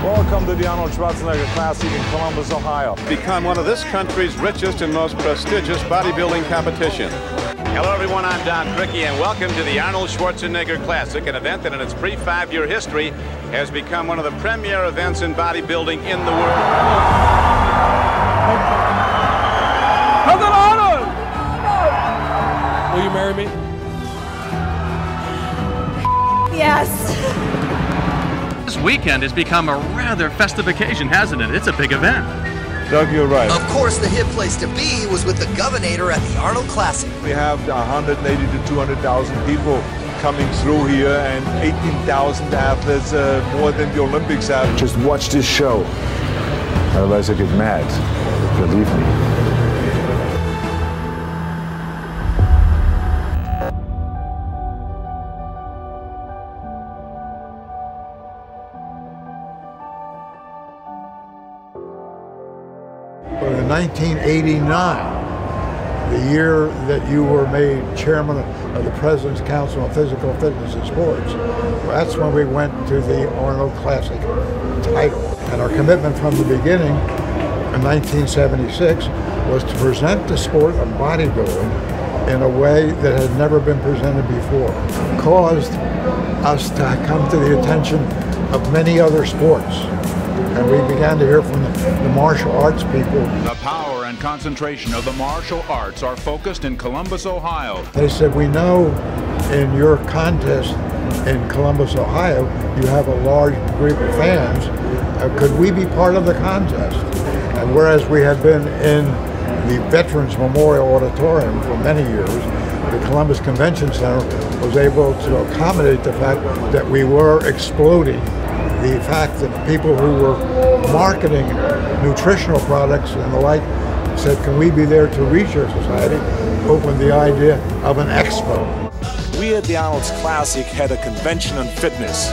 Welcome to the Arnold Schwarzenegger Classic in Columbus, Ohio. Become one of this country's richest and most prestigious bodybuilding competition. Hello everyone, I'm Don Criqui and welcome to the Arnold Schwarzenegger Classic, an event that in its brief 5-year history has become one of the premier events in bodybuilding in the world. President Arnold! Will you marry me? Yes. This weekend has become a rather festive occasion, hasn't it? It's a big event. Doug, you're right. Of course, the hit place to be was with the Governor at the Arnold Classic. We have 180 to 200,000 people coming through here and 18,000 athletes, more than the Olympics have. Just watch this show. Otherwise I get mad. Believe me. In 1989, the year that you were made chairman of the President's Council on Physical Fitness and Sports, that's when we went to the Arnold Classic title. And our commitment from the beginning in 1976 was to present the sport of bodybuilding in a way that had never been presented before. It caused us to come to the attention of many other sports. And we began to hear from the martial arts people. The power and concentration of the martial arts are focused in Columbus, Ohio. They said, we know in your contest in Columbus, Ohio, you have a large group of fans. Could we be part of the contest? And whereas we had been in the Veterans Memorial Auditorium for many years, the Columbus Convention Center was able to accommodate the fact that we were exploding. The fact that people who were marketing nutritional products and the like said, can we be there to reach our society, opened the idea of an expo. We at the Arnold's Classic had a convention on fitness.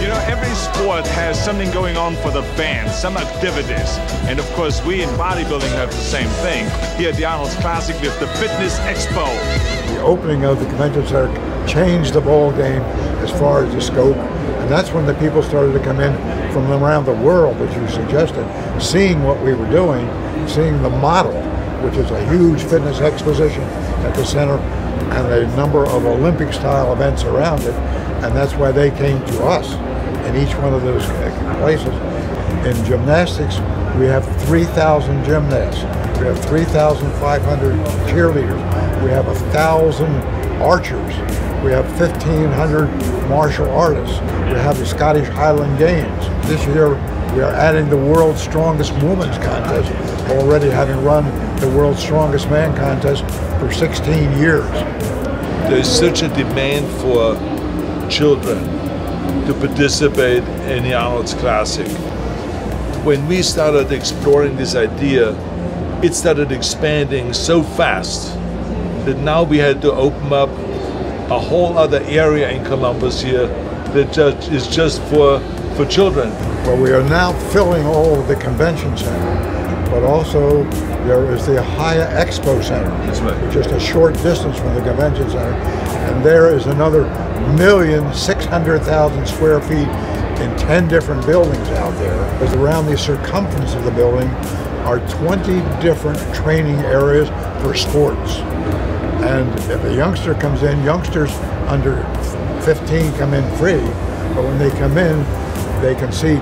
You know, every sport has something going on for the fans, some activities. And of course, we in bodybuilding have the same thing. Here at the Arnold's Classic, we have the Fitness Expo. The opening of the convention center changed the ball game as far as the scope. And that's when the people started to come in from around the world, as you suggested, seeing what we were doing, seeing the model, which is a huge fitness exposition at the center, and a number of Olympic-style events around it. And that's why they came to us in each one of those places. In gymnastics, we have 3,000 gymnasts. We have 3,500 cheerleaders. We have 1,000 archers. We have 1,500 martial artists. We have the Scottish Highland Games. This year, we are adding the World's Strongest Women's Contest, already having run the World's Strongest Man Contest for 16 years. There's such a demand for children to participate in the Arnold's Classic. When we started exploring this idea, it started expanding so fast that now we had to open up a whole other area in Columbus here that is just for children. Well, we are now filling all of the convention center, but also there is the Ohio Expo Center, That's right. Just a short distance from the convention center, and there is another 1,600,000 square feet in 10 different buildings out there. Because around the circumference of the building are 20 different training areas for sports. And if a youngster comes in, youngsters under 15 come in free, but when they come in, they can see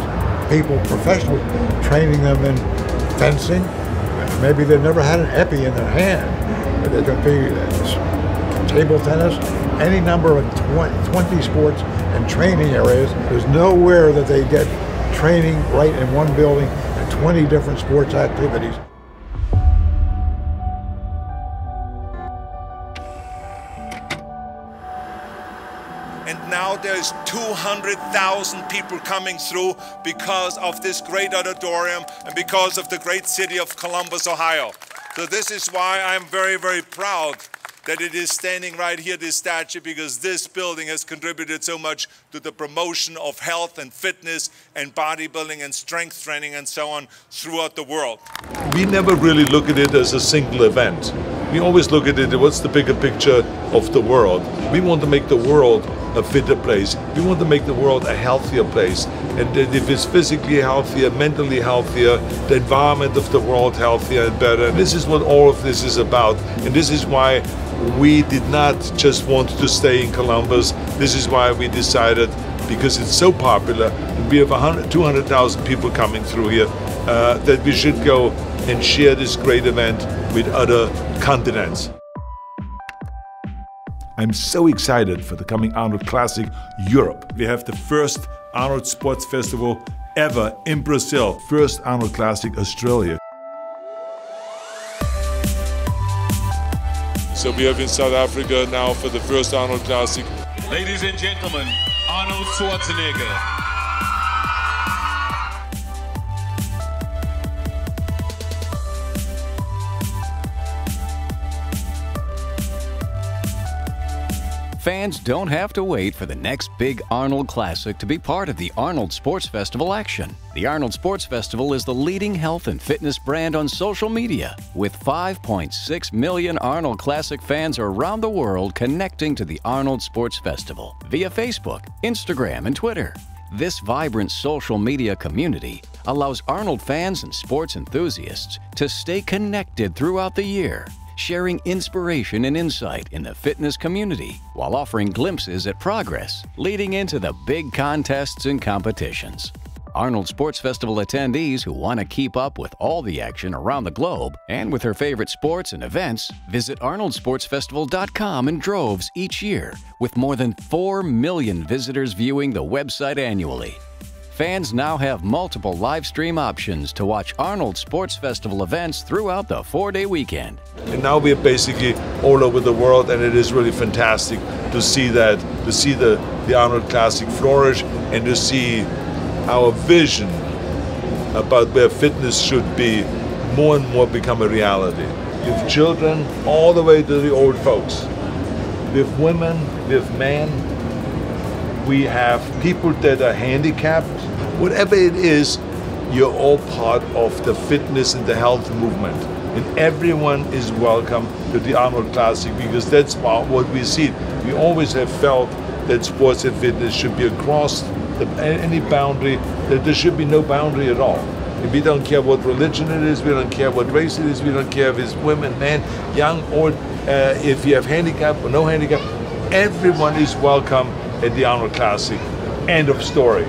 people, professionals, training them in fencing. Maybe they've never had an epi in their hand. But they can be table tennis, any number of 20 sports and training areas. There's nowhere that they get training right in one building and 20 different sports activities. And now there's 200,000 people coming through because of this great auditorium and because of the great city of Columbus, Ohio. So this is why I'm very, very proud that it is standing right here, this statue, because this building has contributed so much to the promotion of health and fitness and bodybuilding and strength training and so on throughout the world. We never really look at it as a single event. We always look at it, what's the bigger picture of the world? We want to make the world a fitter place. We want to make the world a healthier place. And that if it's physically healthier, mentally healthier, the environment of the world healthier and better. And this is what all of this is about. And this is why we did not just want to stay in Columbus. This is why we decided, because it's so popular, and we have 200,000 people coming through here, that we should go and share this great event with other continents. I'm so excited for the coming Arnold Classic Europe. We have the first Arnold Sports Festival ever in Brazil. First Arnold Classic Australia. So we have in South Africa now for the first Arnold Classic. Ladies and gentlemen, Arnold Schwarzenegger. Fans don't have to wait for the next big Arnold Classic to be part of the Arnold Sports Festival action. The Arnold Sports Festival is the leading health and fitness brand on social media, with 5.6 million Arnold Classic fans around the world connecting to the Arnold Sports Festival via Facebook, Instagram, and Twitter. This vibrant social media community allows Arnold fans and sports enthusiasts to stay connected throughout the year, sharing inspiration and insight in the fitness community while offering glimpses at progress leading into the big contests and competitions. Arnold Sports Festival attendees who want to keep up with all the action around the globe and with their favorite sports and events visit arnoldsportsfestival.com in droves each year, with more than 4 million visitors viewing the website annually. Fans now have multiple live stream options to watch Arnold Sports Festival events throughout the 4-day weekend. And now we're basically all over the world, and it is really fantastic to see that, to see the Arnold Classic flourish, and to see our vision about where fitness should be more and more become a reality. We have children all the way to the old folks. We have women, we have men, we have people that are handicapped. Whatever it is, you're all part of the fitness and the health movement. And everyone is welcome to the Arnold Classic, because that's what we see. We always have felt that sports and fitness should be across any boundary, that there should be no boundary at all. And we don't care what religion it is, we don't care what race it is, we don't care if it's women, men, young, old, if you have handicap or no handicap. Everyone is welcome at the Arnold Classic. End of story.